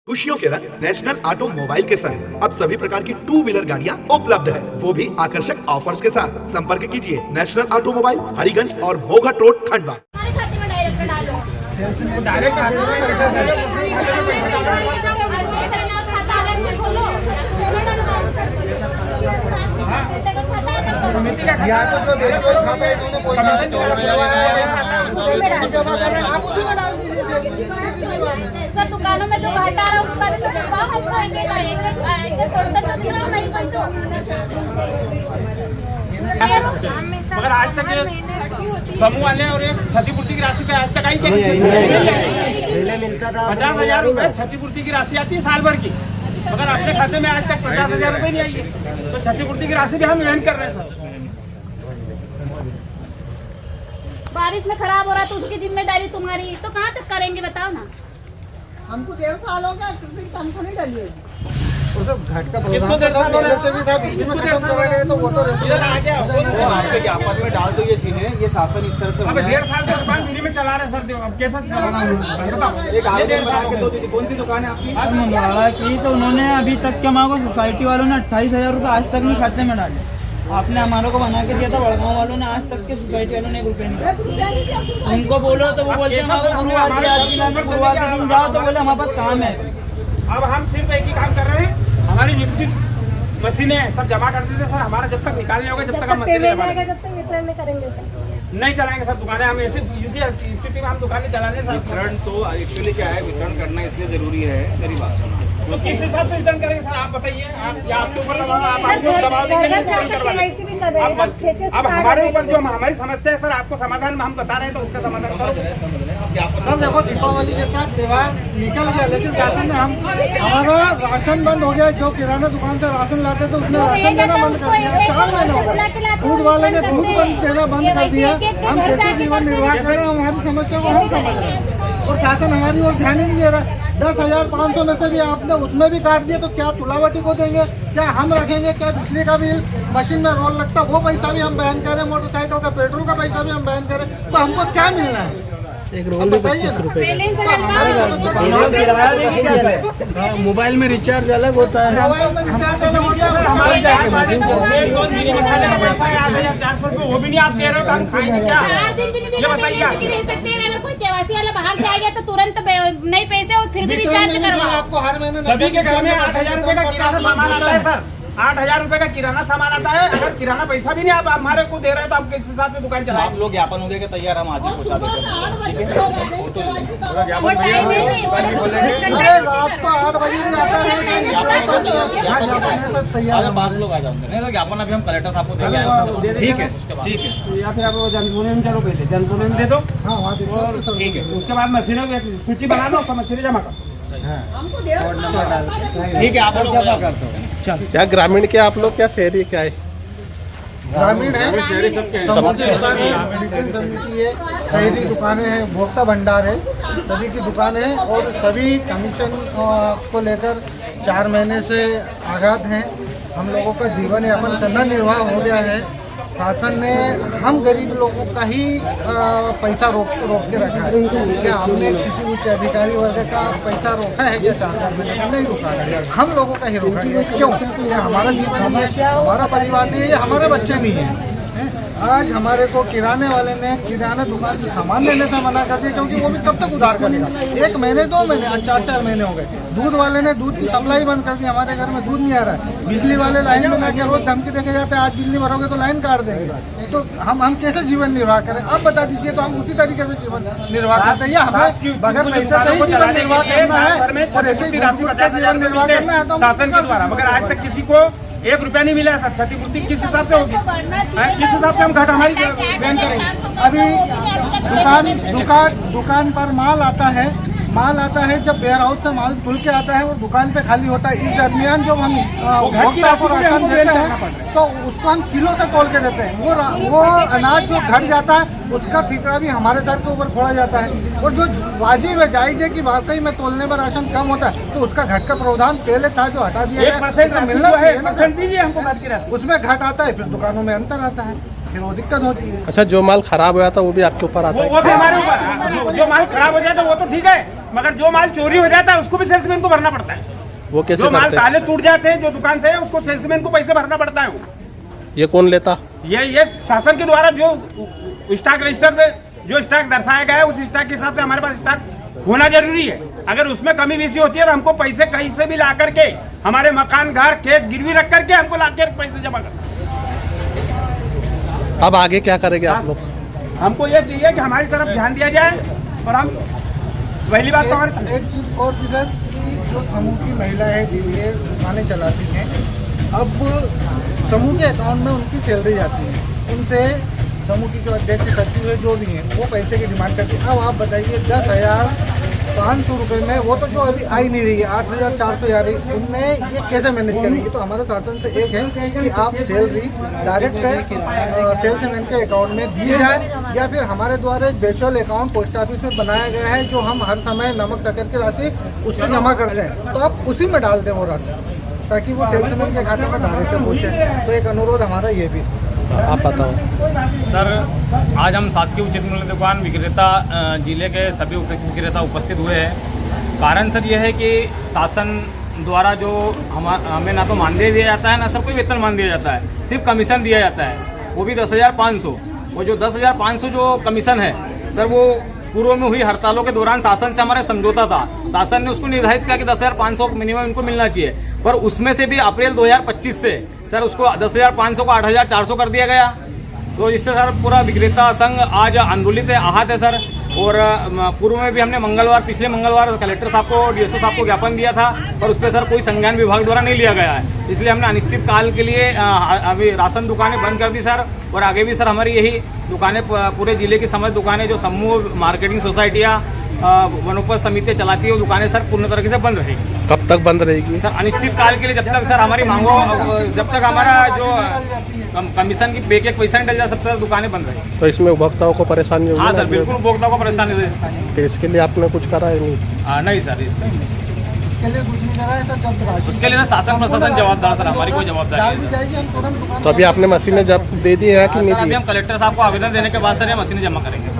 खुशियों के रंग नेशनल ऑटोमोबाइल के संग अब सभी प्रकार की टू व्हीलर गाड़ियां उपलब्ध है, वो भी आकर्षक ऑफर्स के साथ। संपर्क कीजिए नेशनल ऑटोमोबाइल, हरिगंज और मोघट रोड, खंडवा। हमारे खाते में डायरेक्ट डालो। डायरेक्ट खाता अलग से खोलो। या तो जो बेचोर खाता है उन्होंने कोई बात नहीं आप उसी में डाल दीजिए। सर दुकानों में जो घाटा आ रहा है उसका भी तो दबाव हमको आएंगे टोटल तो दिखाओ नहीं कोई तो। मगर आज तक ये समूह वाले और ये क्षतिपूर्ति की राशि का आज तक आई पहले मिलता था 50,000 रुपए क्षतिपूर्ति की राशि आती है साल भर की, मगर अपने खाते में आज तक 50,000 रुपए नहीं आई है। तो क्षतिपूर्ति की राशि भी हम वहन कर रहे हैं सर। बारिश में खराब हो रहा है तो उसकी जिम्मेदारी तुम्हारी, तो कहाँ तक करेंगे बताओ ना। हमको 1.5 साल हो गया, हमको नहीं डालिए। और जो घाट का प्रोग्राम था पहले से भी था, बीच में खत्म करा गया तो वो तो आ गया वो आपके ज्ञापन में डाल दो ये चीजें, ये शासन इस तरह से अब 1.5 साल से दुकान फ्री में चला रहे सर, अब कैसा चलाना है? एक आवेदन बना के दो दीजिए। कौन सी दुकान है आपकी? आज मंगवाया कि तो उन्होंने अभी तक क्या मांगो, सोसाइटी वालों ने 28,000 रुपये आज तक नहीं खाते में डाले। आपने हमारे को बना के दिया था, बड़गांव वालों ने आज तक के सोसाइटी वालों ने 1 रुपये नहीं। उनको बोलो तो वो बोलते हैं गुरुवार के दिन जाओ, तो बोले हमारे पास काम है। अब हम सिर्फ एक ही काम कर रहे हैं, हमारी जितनी मशीनें सब जमा कर देते सर, हमारा जब तक निकालने होगा जब तक हम मशीनें जमा नहीं चलाएंगे सर दुकानें। हम ऐसी इसी स्थिति में हम दुकानें चलाने सर। वितरण तो एक्चुअली क्या है, वितरण करना इसलिए जरूरी है, मेरी बात सुनो। तो किस हिसाब से रिटर्न करेंगे सर आप बताइए। आप या आपके ऊपर आप आपको दबाव देंगे रिटर्न करवाने। अब हमारे ऊपर जो हमारी समस्या है सर, आपको समाधान हम बता रहे हैं तो उसका समाधान करो। सर देखो, दीपावली के साथ त्योहार निकल गया, लेकिन शासन ने हमारा राशन बंद हो गया। जो किराना दुकान से राशन लाते थे उसने राशन देना बंद कर दिया। 4 महीने हो गए, दूध वाले ने दूध देना बंद कर दिया। हम कैसे जीवन निर्वाह करें, हमारी समस्या को हम समझ रहे हैं और शासन हमारी ओर ध्यान ही नहीं दे रहा। 10,500 में से भी आपने उसमें भी काट दिया, तो क्या तुलावटी को देंगे, क्या हम रखेंगे, क्या बिजली का बिल, मशीन में रोल लगता वो पैसा भी हम बैन करें, मोटरसाइकिल का पेट्रोल का पैसा भी हम बैन करें, तो हमको क्या मिलना है? एक रोल में 25 रुपए। मोबाइल में रिचार्ज अलग होता है, मोबाइल में रिचार्ज अलग होता है। 400 रुपये वो भी नहीं आप दे रहे हो, तो हम खाएंगे क्या? 4 दिन भी नहीं रह सकते हैं। अगर कोई केवासी वाला बाहर से आ गया तो तुरंत नहीं पैसे और फिर भी रिचार्ज करवाओ। आपको हर महीने सभी के घर में 8,000 रुपए का किराना सामान आता है सर, 8,000 रुपए का किराना सामान आता है। अगर किराना पैसा भी नहीं आप हमारे को दे रहे हो तो आप किस हिसाब से दुकान चलाएं? आप लोग ज्ञापन हो गए कि तैयार, हम आज ही पहुँचा देते हैं। ठीक है, अरे रात को 8 बजे भी आता है सर, तैयार है। 5 लोग आ जाओगे। नहीं सर, ज्ञापन अभी हम कलेक्टर साहब को देंगे। ठीक है, ठीक है। या फिर आप जनसुनने में चलो, पहले जनसुनने में दे दो। हाँ वहाँ ठीक है, उसके बाद मशीनों की सूची बना लो, सब मशीनें जमा करो। ठीक है, आप लोग जमा कर दो। क्या ग्रामीण के आप लोग, क्या शहरी क्या है? ग्रामीण है, समुद्री दुकान है, मेडिसिन समिति है, शहरी दुकानें हैं, भोक्ता भंडार है, सभी की दुकानें हैं और सभी कमीशन को लेकर 4 महीने से आघात हैं। हम लोगों का जीवन यापन करना निर्वाह हो गया है। शासन ने हम गरीब लोगों का ही पैसा रोक के रखा है। क्या हमने किसी उच्च अधिकारी वर्ग का पैसा रोका है क्या? 4 महीने से नहीं रोका है, हम लोगों का ही रोका गया। क्यों? क्या हमारा जीवन नहीं है, हमारा परिवार नहीं है, या हमारे बच्चे नहीं हैं? आज हमारे को किराने वाले ने किराना दुकान से सामान लेने से मना कर दिया, क्योंकि वो भी कब तक उधार करेगा? 1 महीने 2 महीने, आज 4 महीने हो गए। दूध वाले ने दूध की सप्लाई बंद कर दी, हमारे घर में दूध नहीं आ रहा है। बिजली वाले लाइन में लगे रोज धमकी देके जाते हैं, आज बिजली भरोगे तो लाइन काट देंगे। तो हम कैसे जीवन निर्वाह करें? आप बता दीजिए, तो हम उसी तरीके से जीवन निर्वाह करते हैं, या हमें बगैर पैसा से ही जीवन निर्वाह करना है और ऐसे ही जीवन निर्वाह करना है? तो शासन के द्वारा मगर आज तक किसी को 1 रुपया नहीं मिला है सर। क्षतिपूर्ति किस हिसाब से होगी, किस हिसाब से हम घाटा हमारी बयान करेंगे? अभी दुकान पर माल आता है, जब वेयर हाउस से माल खुल के आता है और दुकान पे खाली होता है। इस दरमियान जब हम उपभोक्ता को राशन देते हैं तो उसको हम किलो से तोल के देते हैं। वो अनाज जो घट जाता है उसका ठिकाना भी हमारे सर के ऊपर फोड़ा जाता है। और जो वाजिब है, जायज है कि वाकई में तोलने पर राशन कम होता है, तो उसका घट का प्रावधान पहले था जो हटा दिया गया। 1% मिलना चाहिए, 1% दीजिए हमको घट की राशि। उसमें घट आता है, फिर दुकानों में अंतर आता है। फिर वो दिक्कत होती है। अच्छा, जो माल खराब हुआ था वो भी आपके ऊपर आता वो भी हमारे ऊपर, जो माल खराब हो जाता है वो तो ठीक है, मगर जो माल चोरी हो जाता है उसको भी सेल्समैन को भरना पड़ता है। वो कैसे जो माल करते हैं? ताले टूट जाते हैं जो दुकान से है उसको सेल्समैन को पैसे भरना पड़ता है। ये कौन लेता? ये शासन के द्वारा जो स्टॉक रजिस्टर में जो स्टॉक दर्शाया गया है उस स्टॉक के हिसाब से हमारे पास स्टॉक होना जरूरी है। अगर उसमें कमी बेसी होती है तो हमको पैसे कहीं से भी ला करके हमारे मकान घर खेत गिरवी रख करके हमको ला कर पैसे जमा करना। अब आगे क्या करेंगे आप लोग? हमको ये चाहिए कि हमारी तरफ ध्यान दिया जाए और हम पहली बात तो हमारे एक चीज़ और भी सर कि जो समूह की महिला है ये दुकानें चलाती हैं, अब समूह के अकाउंट में उनकी सैलरी जाती है, उनसे समूह की जो अध्यक्ष सचिव है जो भी हैं वो पैसे की डिमांड करती है। अब आप बताइए 10,500 रुपये में वो तो जो अभी आई नहीं रही है, 8,400 आ रही, उनमें ये कैसे मैनेज करेंगे? तो हमारे शासन से एक है कि आप सैलरी डायरेक्ट सेल्समैन के अकाउंट में दी जाए या फिर हमारे द्वारा एक वर्चुअल अकाउंट पोस्ट ऑफिस में बनाया गया है जो हम हर समय नमक शक्कर की राशि उससे जमा करते हैं, तो आप उसी में डाल दें वो राशि ताकि वो सेल्समैन के खाते में डायरेक्ट पहुँचे। तो एक अनुरोध हमारा ये भी। आप बताओ सर। आज हम शासकीय उचित मूल्य दुकान विक्रेता जिले के सभी विक्रेता उपस्थित हुए हैं। कारण सर यह है कि शासन द्वारा जो हमें ना तो मानदेय दिया जाता है ना सर कोई वेतन मान दिया जाता है, सिर्फ कमीशन दिया जाता है, वो भी 10,500। वो जो 10,500 जो कमीशन है सर वो पूर्व में हुई हड़तालों के दौरान शासन से हमारा समझौता था, शासन ने उसको निर्धारित किया कि 10,500 मिनिमम इनको मिलना चाहिए, पर उसमें से भी अप्रैल 2025 से सर उसको 10,500 को 8,400 कर दिया गया। तो इससे सर पूरा विक्रेता संघ आज आंदोलित है, आहत है सर। और पूर्व में भी हमने पिछले मंगलवार कलेक्टर साहब को DSO साहब को ज्ञापन दिया था, पर उस पर सर कोई संज्ञान विभाग द्वारा नहीं लिया गया है, इसलिए हमने अनिश्चित काल के लिए अभी राशन दुकानें बंद कर दी सर। और आगे भी सर हमारी यही दुकानें पूरे जिले की समस्त दुकानें जो समूह मार्केटिंग सोसाइटियाँ वनोपज समितियाँ चलाती है वो दुकानें सर पूर्ण तरीके से बंद रहेगी। कब तक बंद रहेगी? सर अनिश्चित काल के लिए, जब तक सर हमारी मांगों, जब तक हमारा जो कमीशन की पे एक पैसा नहीं डल जाए सब तक दुकानें बंद रहेगी। तो इसमें उपभोक्ताओं को परेशानी होगी? हाँ सर बिल्कुल, उपभोक्ताओं को परेशानी होगी। फिर इसके लिए आपने कुछ करा है? नहीं नहीं सर, उसके लिए कुछ नहीं करा है सर। जब राशि उसके लिए ना शासन प्रशासन जवाबदार सर, हमारी कोई जवाबदारी डाल दी नहीं। जाएगी, हम तुरंत दुकान तो अभी आपने मशीनें जब दे दी है कि सर नहीं अभी दी? हम कलेक्टर साहब को आवेदन देने के बाद सर ये मशीनें जमा करेंगे।